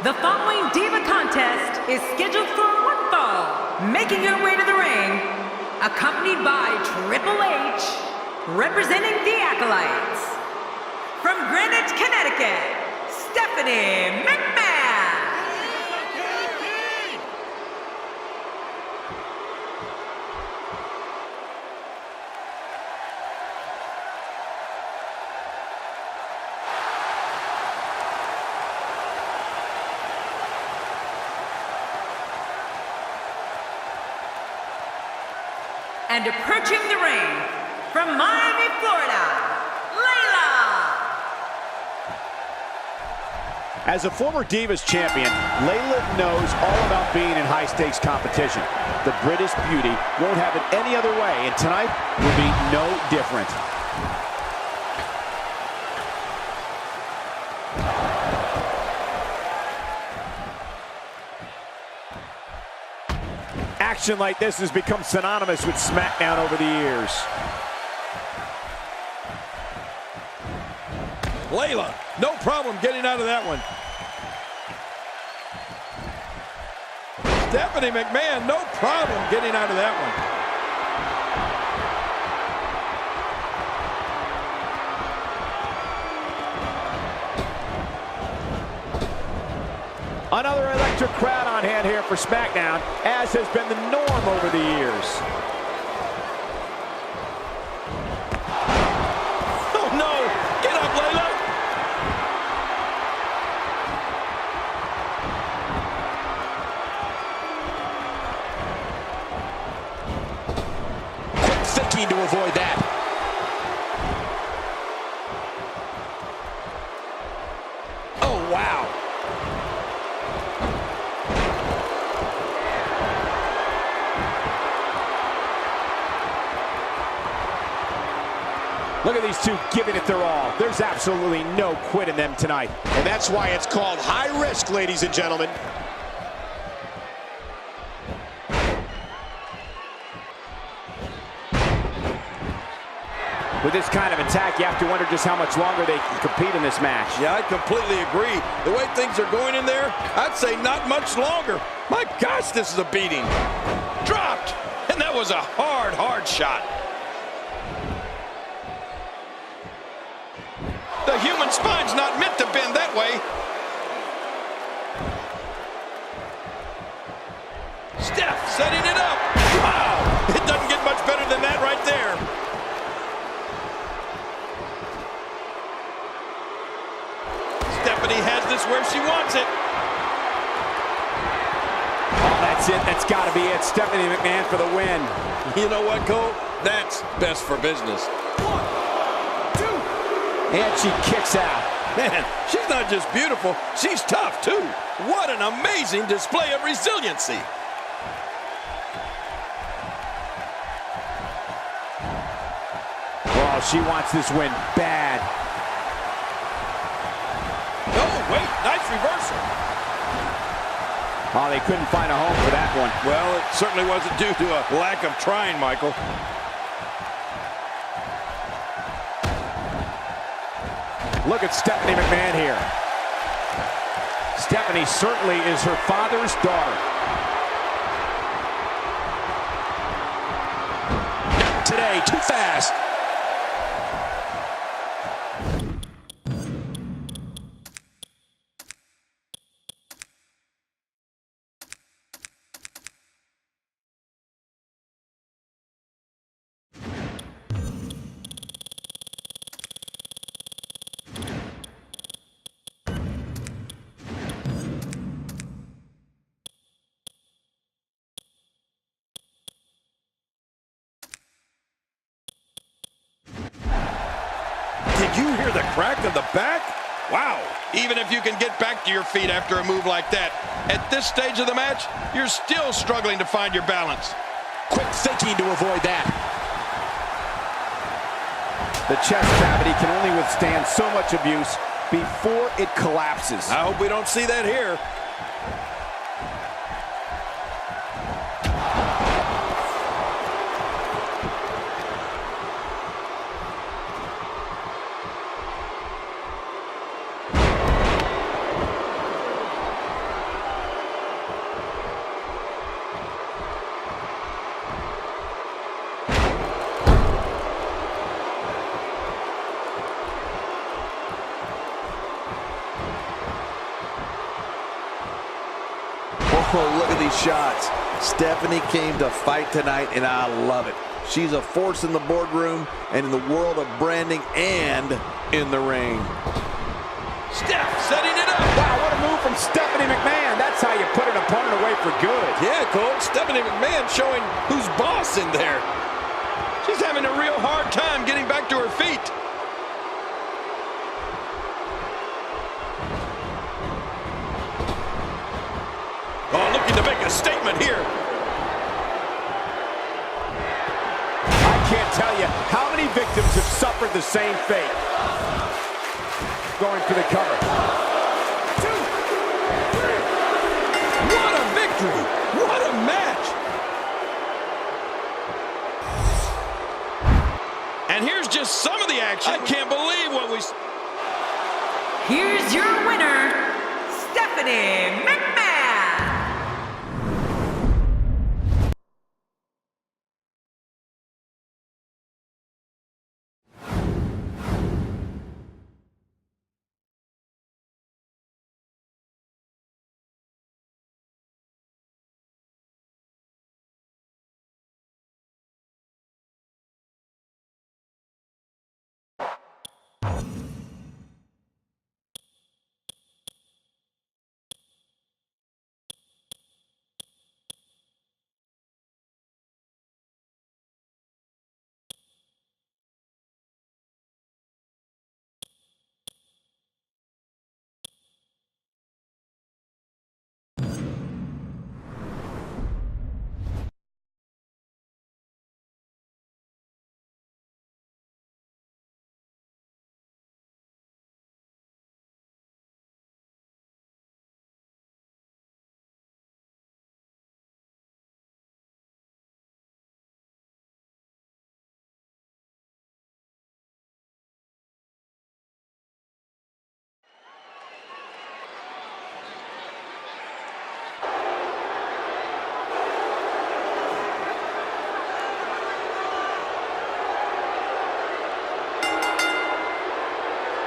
The following Diva contest is scheduled for one fall. Making her way to the ring, accompanied by Triple H, representing the Acolytes. From Greenwich, Connecticut, Stephanie McMahon. And approaching the ring, from Miami, Florida, Layla! As a former Divas champion, Layla knows all about being in high-stakes competition. The British beauty won't have it any other way, and tonight will be no different. Action like this has become synonymous with SmackDown over the years. Layla, no problem getting out of that one. Stephanie McMahon, no problem getting out of that one. Another electric crowd on hand here for SmackDown, as has been the norm over the years. Oh no! Get up, Layla! Quick thinking to avoid that. Oh, wow. Look at these two giving it their all. There's absolutely no quit in them tonight. And that's why it's called high risk, ladies and gentlemen. With this kind of attack, you have to wonder just how much longer they can compete in this match. Yeah, I completely agree. The way things are going in there, I'd say not much longer. My gosh, this is a beating. Dropped! And that was a hard, hard shot. The human spine's not meant to bend that way. Steph setting it up. Wow! It doesn't get much better than that right there. Stephanie has this where she wants it. Oh, that's it. That's got to be it. Stephanie McMahon for the win. You know what, Cole? That's best for business. And she kicks out. Man, she's not just beautiful, she's tough, too. What an amazing display of resiliency. Well, she wants this win bad. Oh, wait, nice reversal. Oh, they couldn't find a home for that one. Well, it certainly wasn't due to a lack of trying, Michael. Look at Stephanie McMahon here. Stephanie certainly is her father's daughter. Not today, too fast. Did you hear the crack of the back? Wow. Even if you can get back to your feet after a move like that, at this stage of the match, you're still struggling to find your balance. Quick thinking to avoid that. The chest cavity can only withstand so much abuse before it collapses. I hope we don't see that here. Oh, look at these shots. Stephanie came to fight tonight, and I love it. She's a force in the boardroom and in the world of branding and in the ring. Steph setting it up. Wow, what a move from Stephanie McMahon. That's how you put an opponent away for good. Yeah, Cole. Stephanie McMahon showing who's boss in there. She's having a real hard time getting back to her feet. Oh, looking to make a statement here. I can't tell you how many victims have suffered the same fate. Going for the cover. 2, 3. What a victory! What a match! And here's just some of the action. I can't believe what we... Here's your winner, Stephanie McMahon.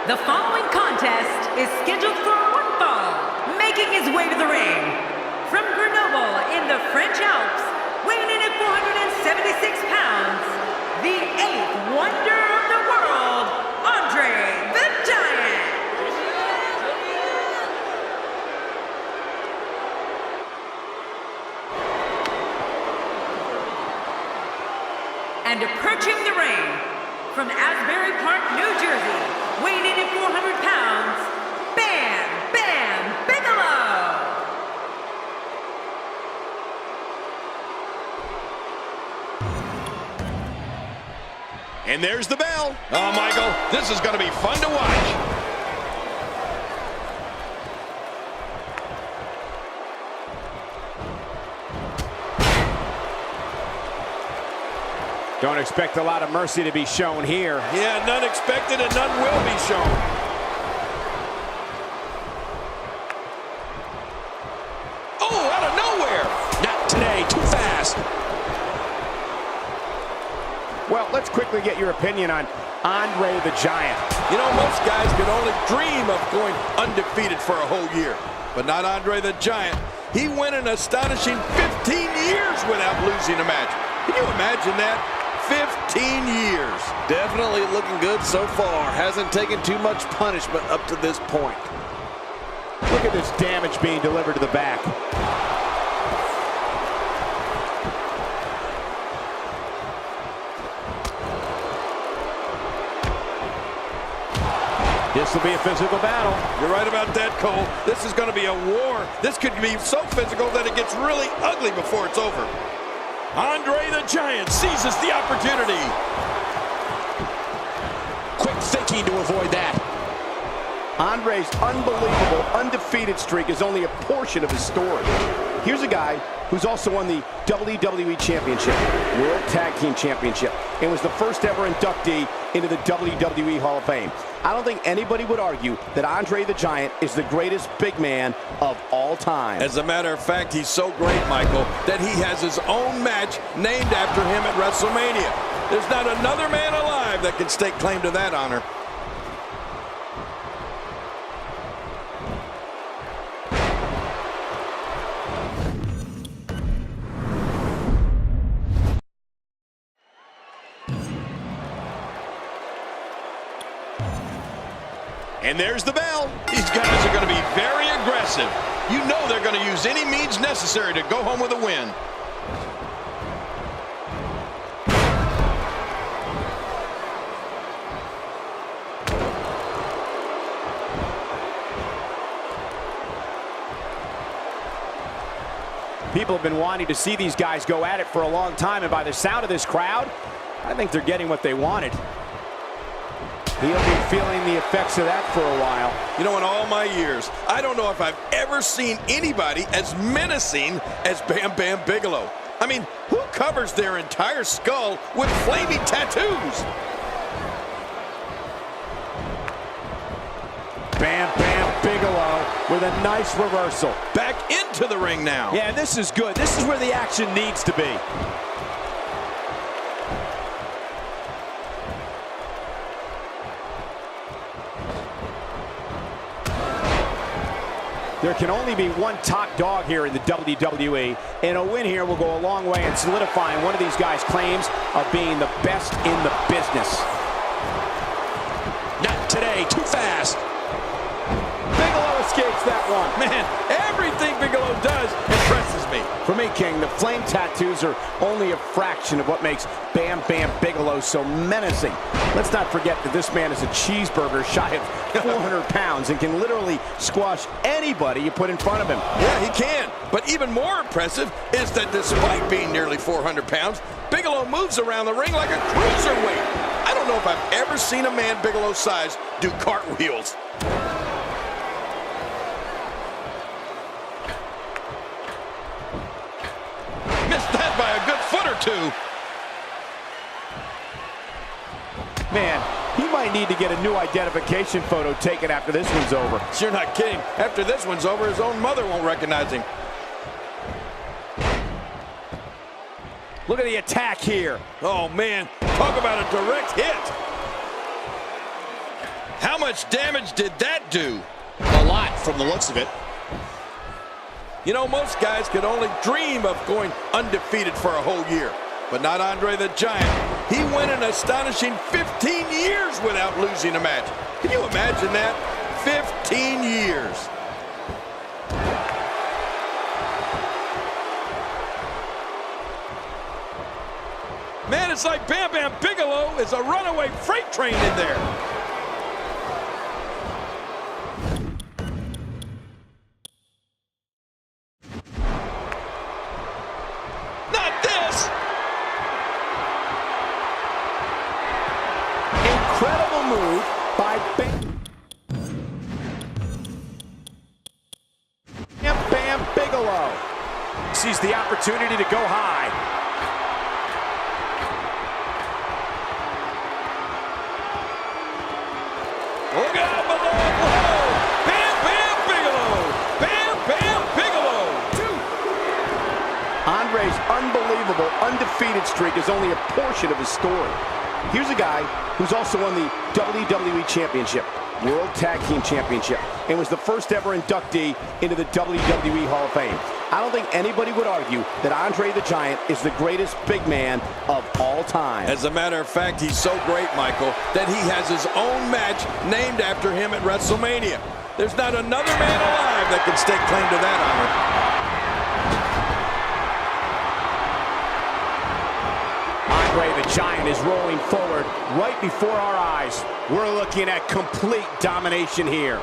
The following contest is scheduled for one fall. Making his way to the ring, from Grenoble in the French Alps, weighing in at 476 pounds, the 8th wonder of the world, Andre the Giant. And approaching the ring, from Asbury Park, New Jersey, weighing in at 400 pounds, Bam Bam Bigelow. And there's the bell. Oh, Michael, this is going to be fun to watch. Don't expect a lot of mercy to be shown here. Yeah, none expected and none will be shown. Oh, out of nowhere. Not today, too fast. Well, let's quickly get your opinion on Andre the Giant. You know, most guys can only dream of going undefeated for a whole year, but not Andre the Giant. He went an astonishing 15 years without losing a match. Can you imagine that? 15 years. Definitely looking good so far. Hasn't taken too much punishment up to this point. Look at this damage being delivered to the back. This will be a physical battle. You're right about that, Cole. This is going to be a war. This could be so physical that it gets really ugly before it's over. Andre the Giant seizes the opportunity. Quick thinking to avoid that. Andre's unbelievable undefeated streak is only a portion of his story. Here's a guy who's also won the WWE Championship, World Tag Team Championship, and was the first ever inductee into the WWE Hall of Fame. I don't think anybody would argue that Andre the Giant is the greatest big man of all time. As a matter of fact, he's so great, Michael, that he has his own match named after him at WrestleMania. There's not another man alive that can stake claim to that honor. And there's the bell. These guys are going to be very aggressive. You know they're going to use any means necessary to go home with a win. People have been wanting to see these guys go at it for a long time, and by the sound of this crowd, I think they're getting what they wanted. He'll be feeling the effects of that for a while. You know, in all my years, I don't know if I've ever seen anybody as menacing as Bam Bam Bigelow. I mean, who covers their entire skull with flaming tattoos? Bam Bam Bigelow with a nice reversal. Back into the ring now. Yeah, this is good. This is where the action needs to be. There can only be one top dog here in the WWE, and a win here will go a long way in solidifying one of these guys' claims of being the best in the business. Not today, too fast. Bigelow escapes that one. Man, everything Bigelow does impresses me. For me, King, the flame tattoos are only a fraction of what makes Bam Bam Bigelow so menacing. Let's not forget that this man is a cheeseburger shy of 400 pounds and can literally squash anybody you put in front of him. Yeah, he can. But even more impressive is that despite being nearly 400 pounds, Bigelow moves around the ring like a cruiserweight. I don't know if I've ever seen a man Bigelow's size do cartwheels. Missed that by a good foot or two. Man, he might need to get a new identification photo taken after this one's over. You're not kidding. After this one's over, his own mother won't recognize him. Look at the attack here. Oh, man. Talk about a direct hit. How much damage did that do? A lot from the looks of it. You know, most guys could only dream of going undefeated for a whole year. But not Andre the Giant. He went an astonishing 15 years without losing a match. Can you imagine that? 15 years. Man, it's like Bam Bam Bigelow is a runaway freight train in there. Incredible move by Bam Bam Bigelow. Sees the opportunity to go high. Look out below! Whoa! Bam Bam Bigelow! Bam Bam Bigelow! Andre's unbelievable undefeated streak is only a portion of his story. Here's a guy who's also won the WWE Championship, World Tag Team Championship, and was the first ever inductee into the WWE Hall of Fame. I don't think anybody would argue that Andre the Giant is the greatest big man of all time. As a matter of fact, he's so great, Michael, that he has his own match named after him at WrestleMania. There's not another man alive that can stake claim to that honor. Andre the Giant is rolling forward right before our eyes. We're looking at complete domination here.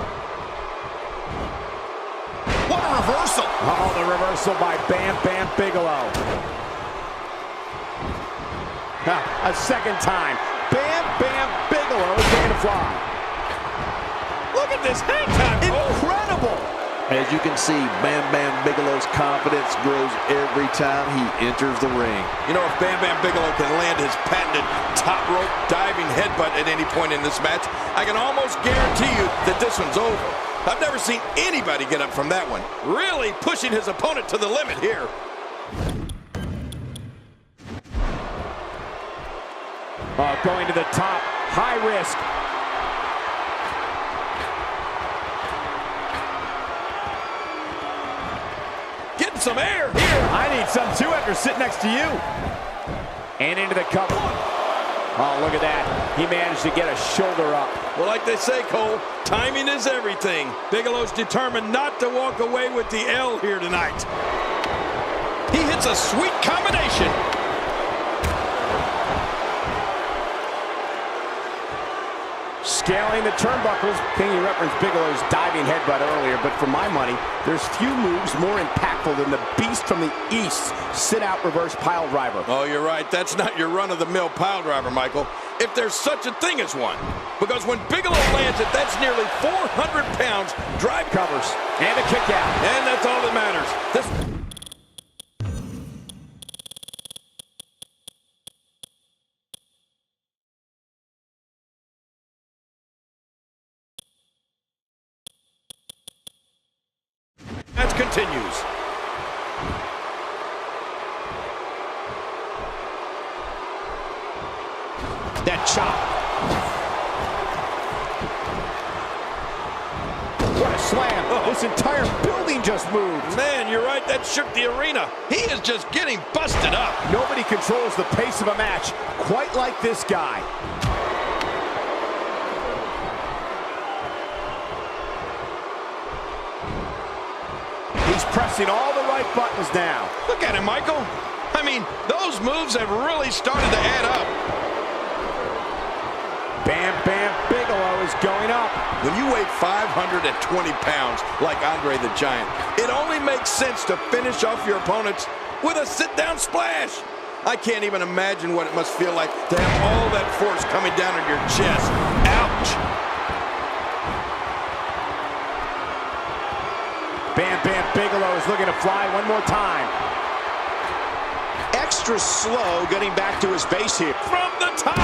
What a reversal. Oh, the reversal by Bam Bam Bigelow. A second time. Bam Bam Bigelow is going to fly. Look at this hang time. Incredible. As you can see, Bam Bam Bigelow's confidence grows every time he enters the ring. You know, if Bam Bam Bigelow can land his patented top rope diving headbutt at any point in this match, I can almost guarantee you that this one's over. I've never seen anybody get up from that one. Really pushing his opponent to the limit here. Going to the top, high risk. Getting some air here. I need some too after sitting next to you. And into the cover. Oh, look at that. He managed to get a shoulder up. Well, like they say, Cole, timing is everything. Bigelow's determined not to walk away with the L here tonight. He hits a sweet combination. Scaling the turnbuckles. King, you referenced Bigelow's diving headbutt earlier, but for my money, there's few moves more impactful than the beast from the East sit-out reverse pile driver. Oh, you're right. That's not your run-of-the-mill pile driver, Michael. If there's such a thing as one. Because when Bigelow lands it, that's nearly 400 pounds. Drive Covers. And a kick out. And that's all that matters. That continues. That chop. What a slam. This entire building just moved. Man, you're right. That shook the arena. He is just getting busted up. Nobody controls the pace of a match quite like this guy. He's pressing all the right buttons now. Look at him, Michael. I mean, those moves have really started to add up. Bam Bam Bigelow is going up. When you weigh 520 pounds like Andre the Giant, it only makes sense to finish off your opponents with a sit-down splash. I can't even imagine what it must feel like to have all that force coming down on your chest. Ouch! Bam Bam Bigelow is looking to fly one more time. Extra slow getting back to his base here. From the top!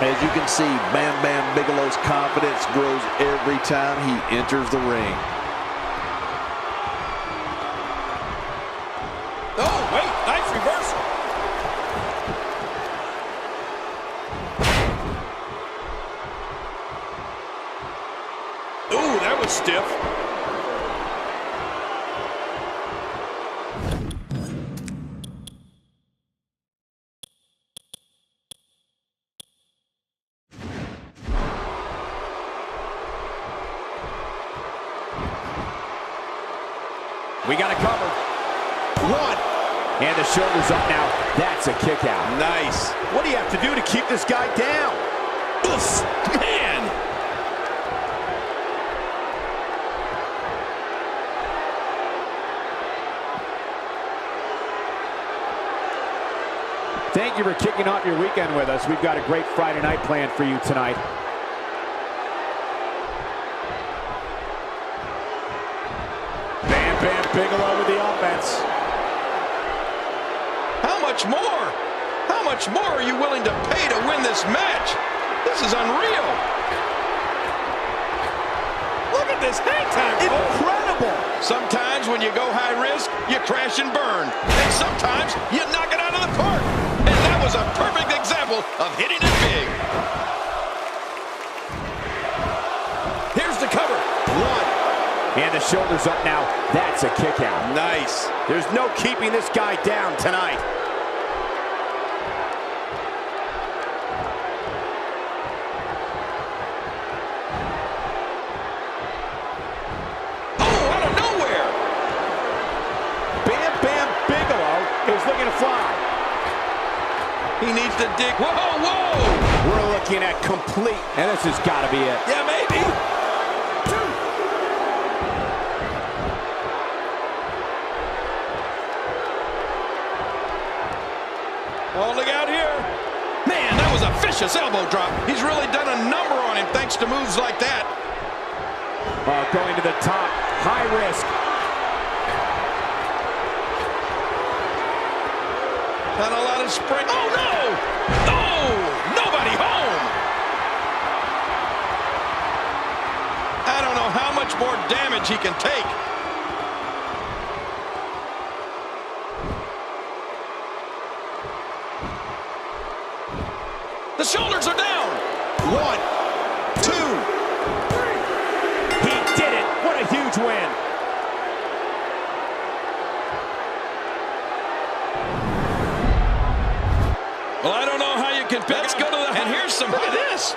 As you can see, Bam Bam Bigelow's confidence grows every time he enters the ring. Oh, wait, nice reversal. Ooh, that was stiff. We got a cover. One. And the shoulder's up now. That's a kick out. Nice. What do you have to do to keep this guy down? Oof, man. Thank you for kicking off your weekend with us. We've got a great Friday night planned for you tonight. Bam Bam Bigelow with the offense. How much more? How much more are you willing to pay to win this match? This is unreal. Look at this hang time. Incredible. Sometimes when you go high risk, you crash and burn. And sometimes you knock it out of the park. And that was a perfect example of hitting it big. Here's the cover. One. And the shoulder's up now. That's a kick out. Nice. There's no keeping this guy down tonight. Oh, out of nowhere. Bam Bam Bigelow is looking to fly. He needs to dig. Whoa, whoa. We're looking at complete, and this has got to be it. Yeah, maybe. Oh, look out here. Man, that was a vicious elbow drop. He's really done a number on him thanks to moves like that. Going to the top. High risk. Not a lot of sprint. Oh, no! Oh, nobody home. I don't know how much more damage he can take. The shoulders are down. One, two. He did it. What a huge win. Well, I don't know how you can pick. Let's go to the... And here's some... Look at this.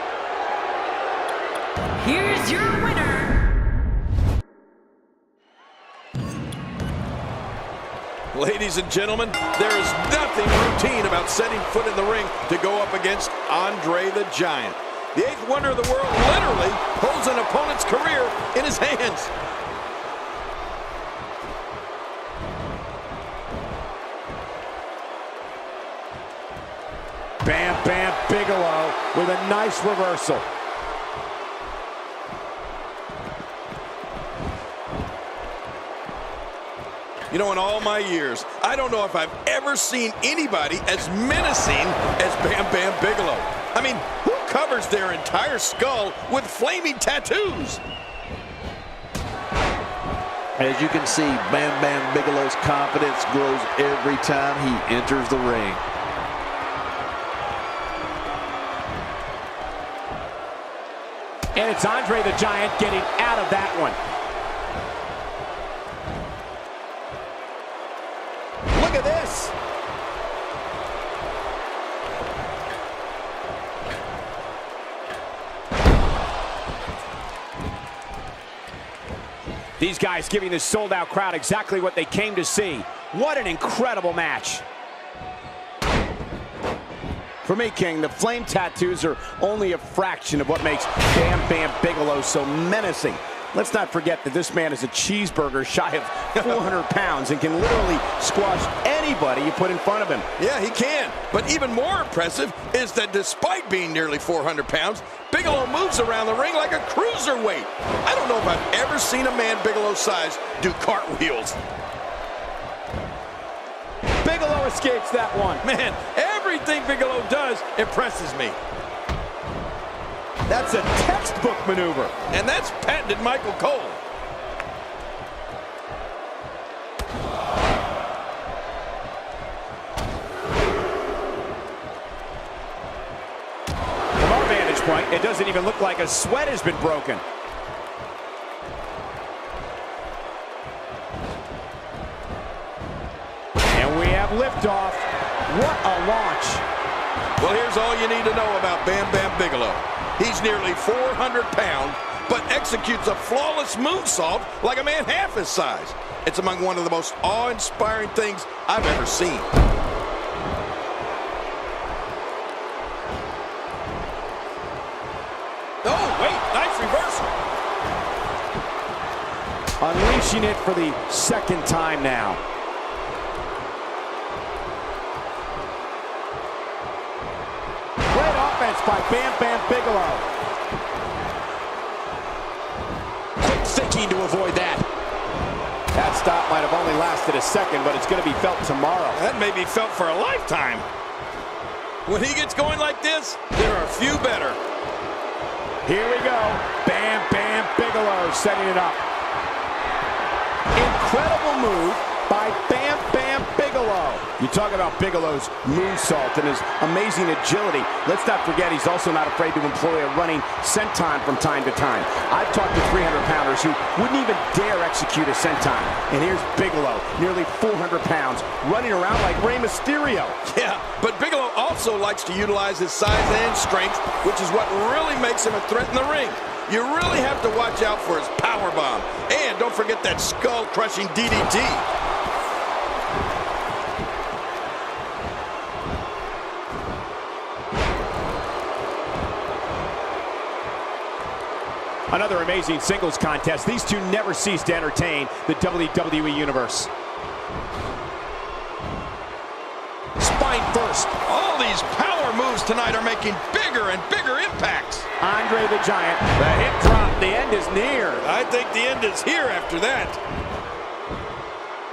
Here's your winner. Ladies and gentlemen, there is nothing routine about setting foot in the ring to go up against Andre the Giant. The 8th wonder of the world literally holds an opponent's career in his hands. Bam Bam Bigelow with a nice reversal. You know, in all my years, I don't know if I've ever seen anybody as menacing as Bam Bam Bigelow. I mean, who covers their entire skull with flaming tattoos? As you can see, Bam Bam Bigelow's confidence grows every time he enters the ring. And it's Andre the Giant getting out of that one. Look at this. These guys giving this sold-out crowd exactly what they came to see. What an incredible match. For me, King, the flame tattoos are only a fraction of what makes Bam Bam Bigelow so menacing. Let's not forget that this man is a cheeseburger shy of 400 pounds and can literally squash anybody you put in front of him. Yeah, he can. But even more impressive is that despite being nearly 400 pounds, Bigelow moves around the ring like a cruiserweight. I don't know if I've ever seen a man Bigelow's size do cartwheels. Bigelow escapes that one. Man, everything Bigelow does impresses me. That's a textbook maneuver. And that's patented Michael Cole. From our vantage point, it doesn't even look like a sweat has been broken. And we have liftoff. What a launch. Well, here's all you need to know about Bam Bam Bigelow. He's nearly 400 pounds, but executes a flawless moonsault like a man half his size. It's among one of the most awe-inspiring things I've ever seen. Oh, wait, nice reversal. Unleashing it for the second time now. Great offense by Bam Bam Bigelow. Quick thinking to avoid that. That stop might have only lasted a second, but it's going to be felt tomorrow. That may be felt for a lifetime. When he gets going like this, there are few better. Here we go. Bam Bam Bigelow setting it up. Incredible move by Bam Bam Bigelow. You talk about Bigelow's moonsault and his amazing agility. Let's not forget he's also not afraid to employ a running senton from time to time. I've talked to 300-pounders who wouldn't even dare execute a senton. And here's Bigelow, nearly 400 pounds, running around like Rey Mysterio. Yeah, but Bigelow also likes to utilize his size and strength, which is what really makes him a threat in the ring. You really have to watch out for his powerbomb. And don't forget that skull-crushing DDT. Another amazing singles contest. These two never cease to entertain the WWE Universe. Spine first. All these power moves tonight are making bigger and bigger impacts. Andre the Giant, the hip drop, the end is near. I think the end is here after that.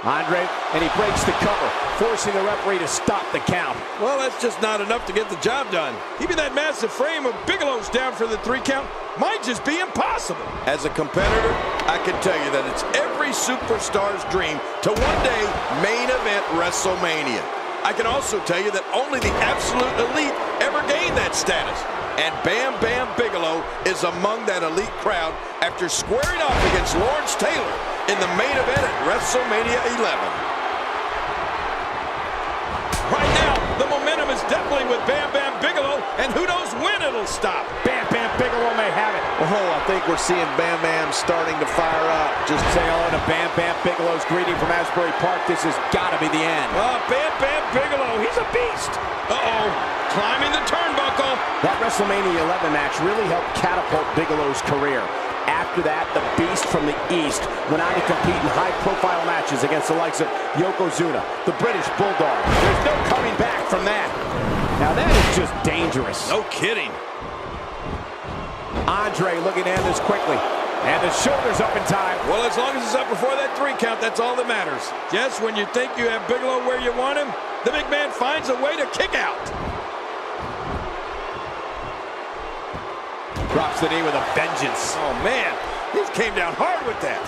Andre, and he breaks the cover, forcing the referee to stop the count. Well, that's just not enough to get the job done. Even that massive frame of Bigelow's down for the 3 count might just be impossible. As a competitor, I can tell you that it's every superstar's dream to one day main event WrestleMania. I can also tell you that only the absolute elite ever gain that status. And Bam Bam Bigelow is among that elite crowd after squaring off against Lawrence Taylor in the main event at WrestleMania 11. Right now, the momentum is definitely with Bam Bam Bigelow and who knows when it'll stop. Bam Bam Bigelow may have it. Oh, I think we're seeing Bam Bam starting to fire up. Just say hello to Bam Bam Bigelow's greeting from Asbury Park. This has got to be the end. Oh, Bam Bam Bigelow, he's a beast. Uh-oh, climbing the turnbuckle. That WrestleMania 11 match really helped catapult Bigelow's career. After that, the Beast from the East went on to compete in high-profile matches against the likes of Yokozuna, the British Bulldog. There's no coming back from that. Now that is just dangerous. No kidding. Andre looking to end this quickly. And the shoulder's up in time. Well, as long as it's up before that 3 count, that's all that matters. Just when you think you have Bigelow where you want him, the big man finds a way to kick out. Drops the knee with a vengeance. Oh, man, he came down hard with that.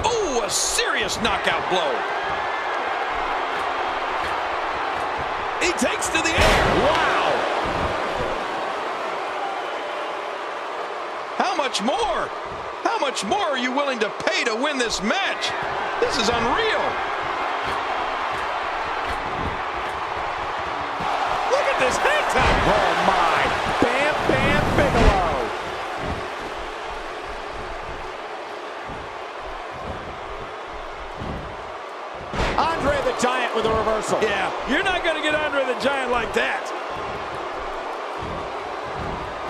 Oh, a serious knockout blow. He takes to the air. Wow! How much more? How much more are you willing to pay to win this match? This is unreal. Look at this head time. Oh, my. Bam Bam Bigelow. Andre the Giant with a reversal. Yeah, you're not going to get Andre the Giant like that.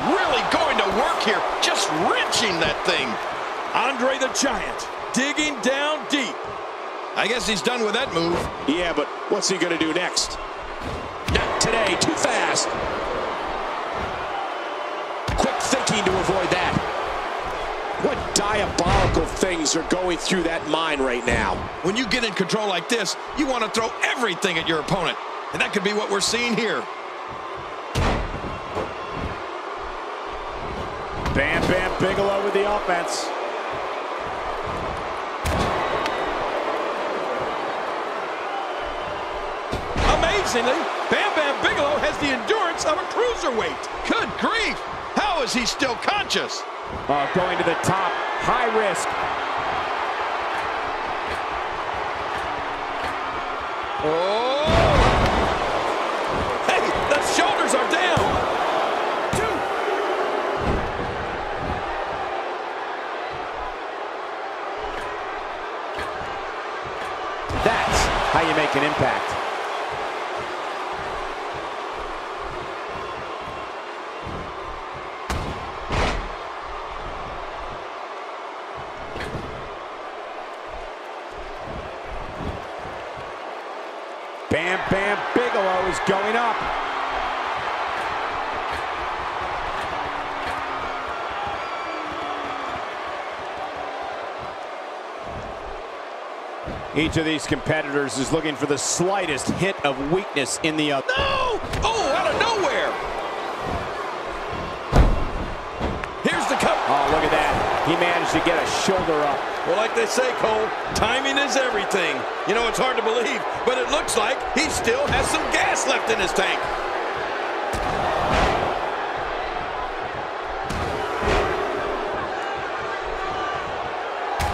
Really going to work here, just wrenching that thing. Andre the Giant digging down deep. I guess he's done with that move. Yeah, but what's he going to do next? Not today, too fast. Quick thinking to avoid that. What diabolical things are going through that mind right now? When you get in control like this, you want to throw everything at your opponent. And that could be what we're seeing here. Bam Bam Bigelow with the offense. Amazingly, Bam Bam Bigelow has the endurance of a cruiserweight. Good grief! How is he still conscious? Going to the top, high risk. Oh! Hey, the shoulders are down. 2. That's how you make an impact. Bam Bam Bigelow is going up. Each of these competitors is looking for the slightest hint of weakness in the other. No! Oh, out of nowhere! Here's the cover. Oh, look at that. He managed to get a shoulder up. Well, like they say, Cole, timing is everything. You know, it's hard to believe, but it looks like he still has some gas left in his tank.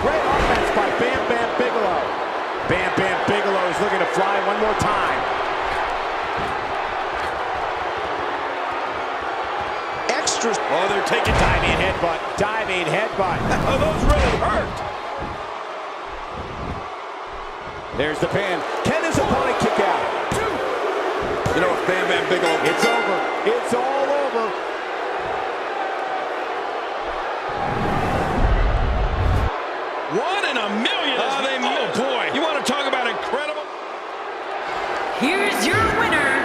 Great offense by Bam Bam Bigelow. Bam Bam Bigelow is looking to fly one more time. Extras. Oh, they're taking time. Diving headbutt. Diving headbutt. Oh, those really hurt. There's the pin. Can his opponent kick out? 2. You know, if Bam Bam Bigelow... It's over. It's all over. One in a million. Oh, boy. You want to talk about incredible? Here's your winner,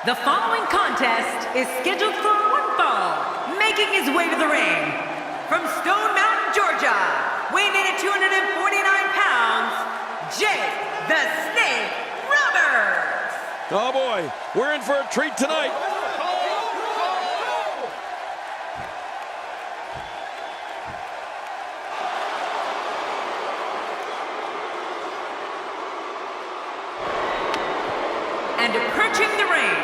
The following contest is scheduled for one fall. Making his way to the ring from Stone Mountain, Georgia, weighing in at 249 pounds, Jake the Snake Roberts. Oh boy, we're in for a treat tonight. And approaching the ring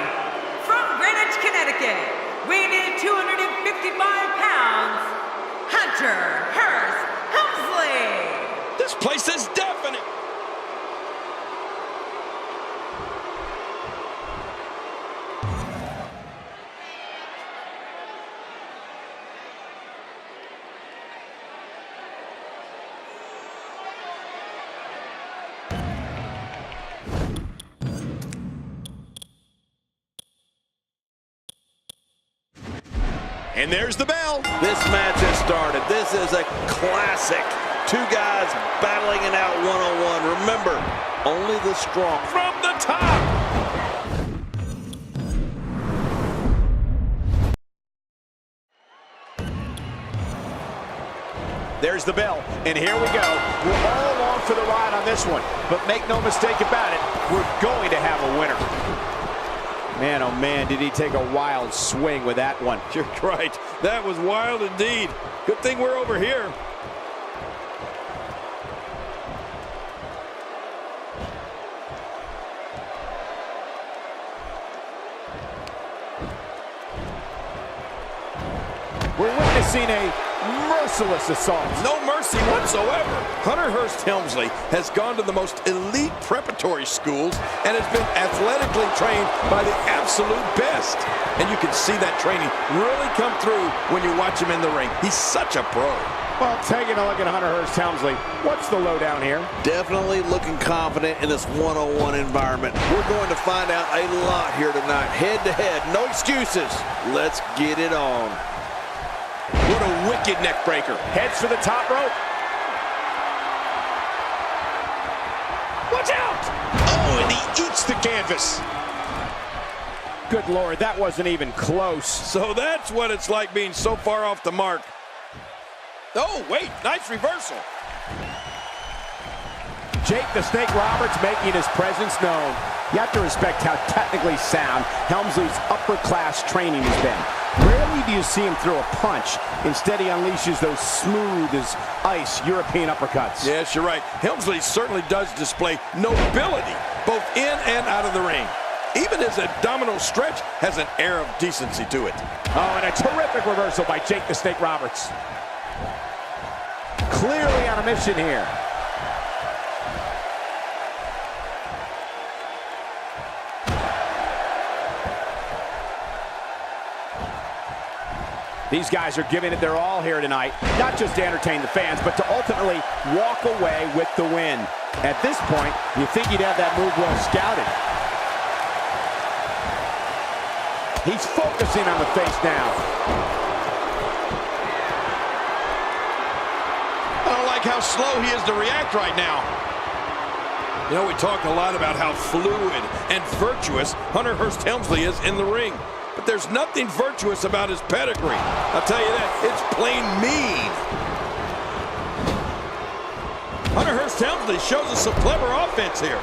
from Greenwich, Connecticut, weighing in at 255 pounds, Hunter Hearst Helmsley. This place is deafening. And there's the bell. This match has started. This is a classic. Two guys battling it out one-on-one. Remember, only the strong. From the top. There's the bell, and here we go. We're all along for the ride on this one, but make no mistake about it, we're going to have a winner. Man, oh man, did he take a wild swing with that one. You're right. That was wild indeed. Good thing we're over here. We're witnessing a merciless assault. No mercy whatsoever. Hunter Hearst Helmsley has gone to the most elite preparatory schools and has been athletically trained by the absolute best. And you can see that training really come through when you watch him in the ring. He's such a pro. Well, taking a look at Hunter Hearst Helmsley, what's the lowdown here? Definitely looking confident in this one-on-one environment. We're going to find out a lot here tonight. Head-to-head, no excuses. Let's get it on. What a wicked neck breaker. Heads for the top rope. Watch out! Oh, and he eats the canvas. Good Lord, that wasn't even close. So that's what it's like being so far off the mark. Oh, wait, nice reversal. Jake the Snake Roberts making his presence known. You have to respect how technically sound Helmsley's upper-class training has been. Rarely do you see him throw a punch. Instead, he unleashes those smooth as ice European uppercuts. Yes, you're right. Helmsley certainly does display nobility, both in and out of the ring. Even his abdominal stretch has an air of decency to it. Oh, and a terrific reversal by Jake the Snake Roberts. Clearly on a mission here. These guys are giving it their all here tonight, not just to entertain the fans, but to ultimately walk away with the win. At this point, you think you'd have that move well scouted. He's focusing on the face now. I don't like how slow he is to react right now. You know, we talk a lot about how fluid and virtuous Hunter Hearst Helmsley is in the ring. But there's nothing virtuous about his pedigree. I'll tell you that, it's plain mean. Hunter Hearst Helmsley shows us some clever offense here.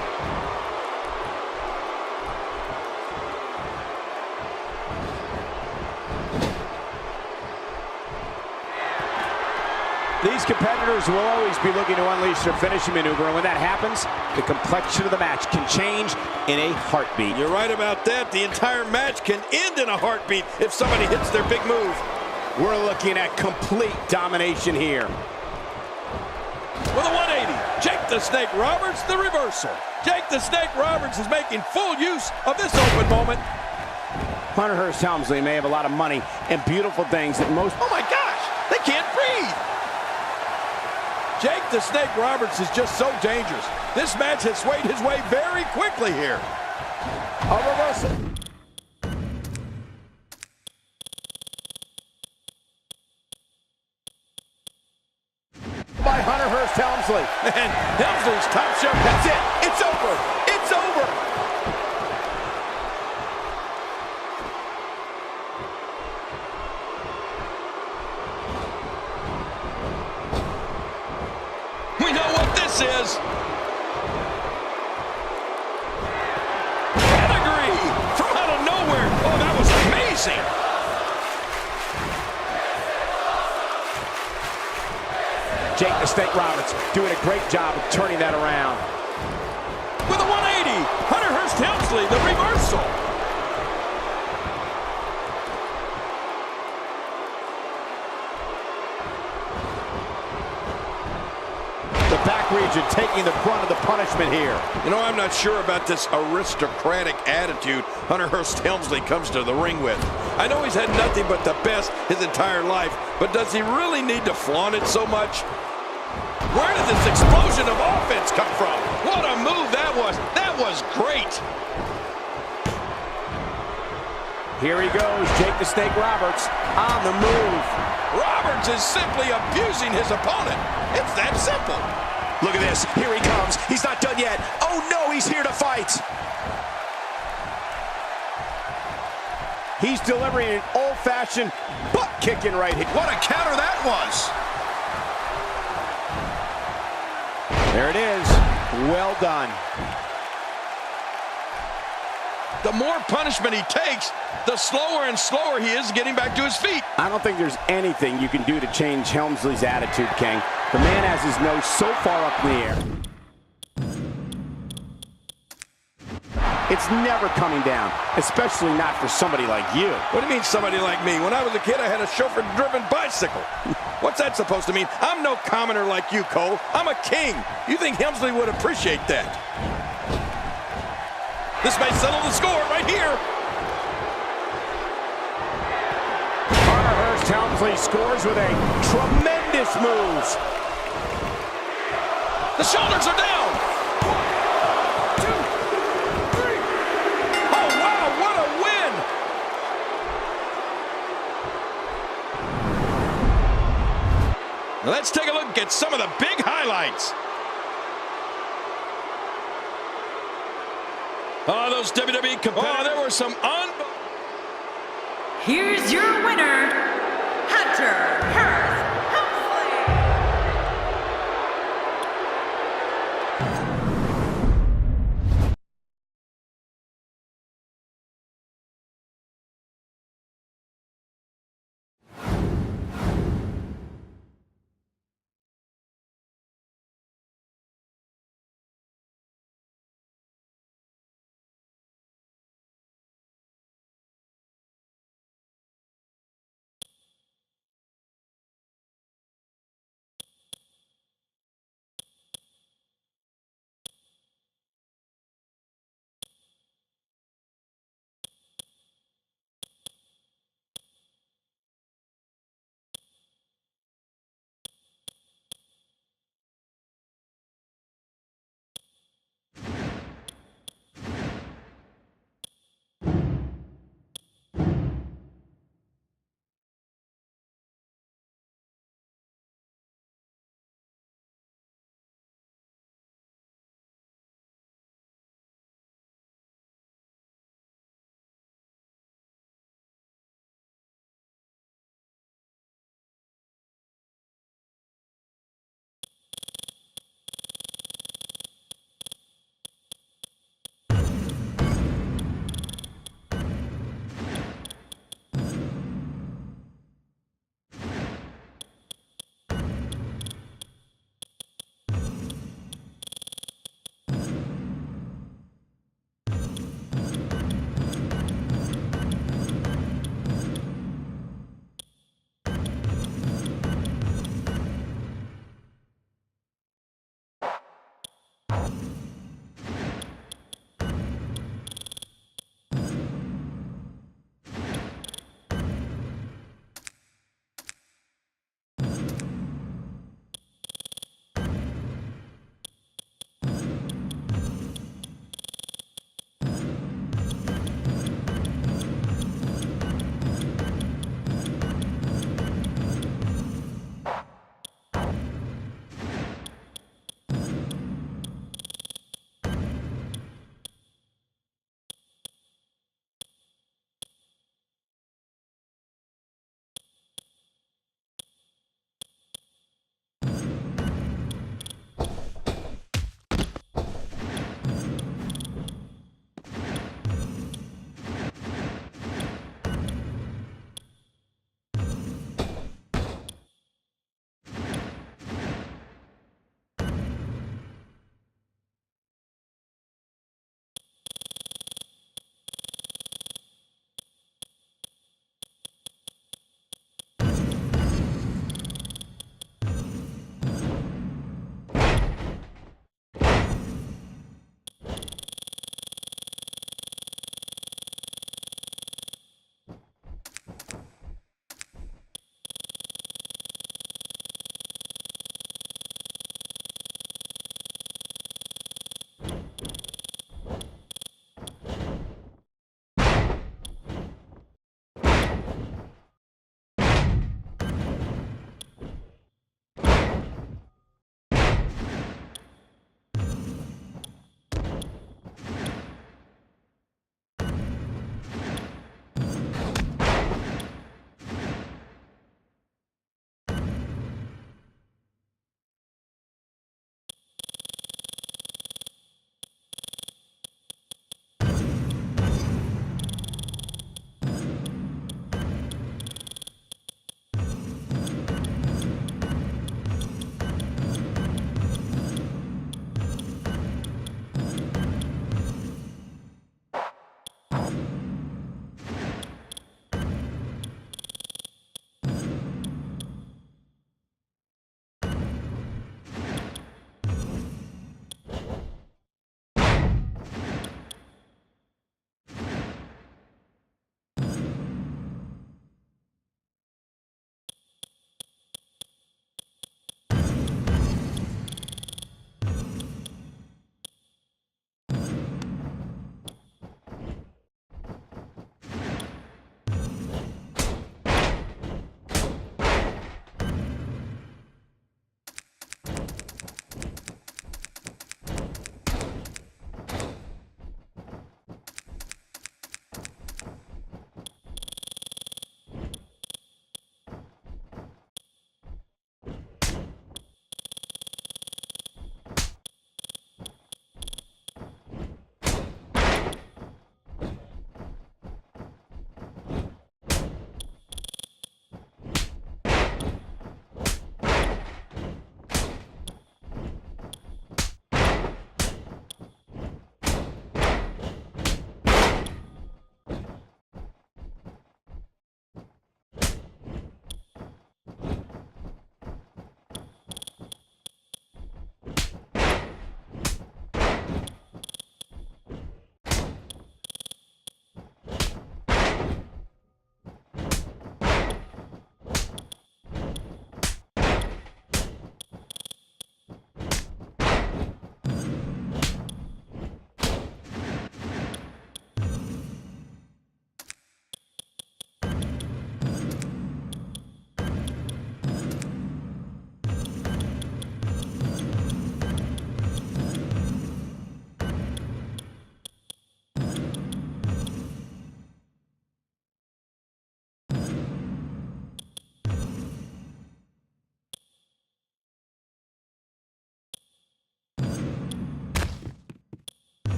These competitors will always be looking to unleash their finishing maneuver, and when that happens, the complexion of the match can change in a heartbeat. You're right about that. The entire match can end in a heartbeat if somebody hits their big move. We're looking at complete domination here. With a 180, Jake the Snake Roberts, the reversal. Jake the Snake Roberts is making full use of this open moment. Hunter Hearst Helmsley may have a lot of money and beautiful things that most... Oh my gosh, they can't breathe. Jake the Snake Roberts is just so dangerous. This match has swayed his way very quickly here. A reversal. By Hunter Hearst Helmsley. And Helmsley's top shelf. That's it. It's over. It's over. this is. Pedigree from out of nowhere. Oh, that was amazing. Jake the Snake Roberts doing a great job of turning that around. With a 180, Hunter Hearst Helmsley, the reversal. The back region taking the brunt of the punishment here. You know, I'm not sure about this aristocratic attitude Hunter Hearst Helmsley comes to the ring with. I know he's had nothing but the best his entire life, but does he really need to flaunt it so much? Where did this explosion of offense come from? What a move that was. That was great. Here he goes, Jake the Snake Roberts on the move. Roberts is simply abusing his opponent. It's that simple. Look at this. Here he comes. He's not done yet. Oh, no, he's here to fight. He's delivering an old-fashioned butt-kicking right here. What a counter that was. There it is. Well done. The more punishment he takes, the slower and slower he is getting back to his feet. I don't think there's anything you can do to change Helmsley's attitude, King. The man has his nose so far up in the air. It's never coming down, especially not for somebody like you. What do you mean somebody like me? When I was a kid, I had a chauffeur-driven bicycle. What's that supposed to mean? I'm no commoner like you, Cole. I'm a king. You think Helmsley would appreciate that? This may settle the score right here. Hunter Hearst Helmsley scores with a tremendous move. The shoulders are down. 1, 2, 3. Oh, wow, what a win. Now let's take a look at some of the big highlights. Oh, those WWE competitors. Oh, there were some Here's your winner, Hunter Hearst Helmsley.